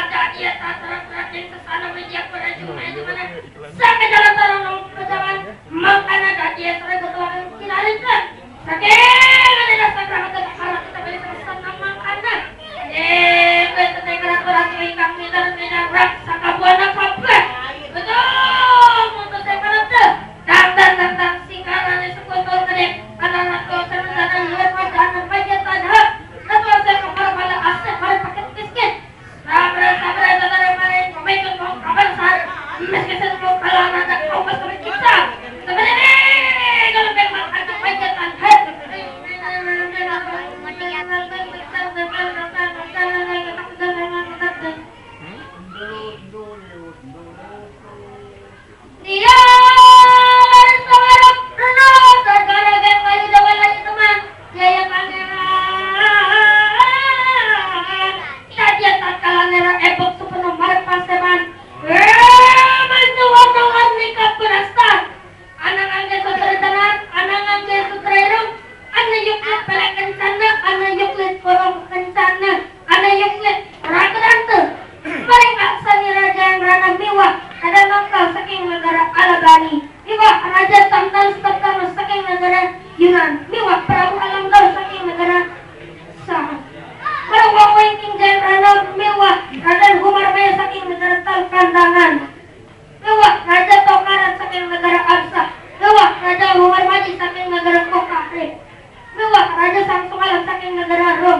Jadi ya terus kesana media pada cuma itu mana sampai dalam tarung perjalanan makanya jadi ya terus ketuaan kinarin kan saking ada sagrah ada harap kita beli sama makanan kita tengah orang ikan minang rak sakabuana apa betul untuk saya tuh dan singkaran sekutu tadi anak-anak kau senang lihat wajah bagian tanah atau saya kepala pada aset pada paket biskuit sabar kemarin komentar mau kabar sehari meski saya mau kalah ada kau bersama kita sebenarnya kalau memang ada bagian tanah dia Yunan, miwah Prabu Alanggar saking negara Sah. Kalau wawing Jaya Prana miwah Raden Humarmaya saking negara Talkandangan. Miwah Raja Tokaran saking negara Absah. Miwah Raja Humarmaji saking negara Kokahre. Miwah Raja Samsumalan saking negara Rom.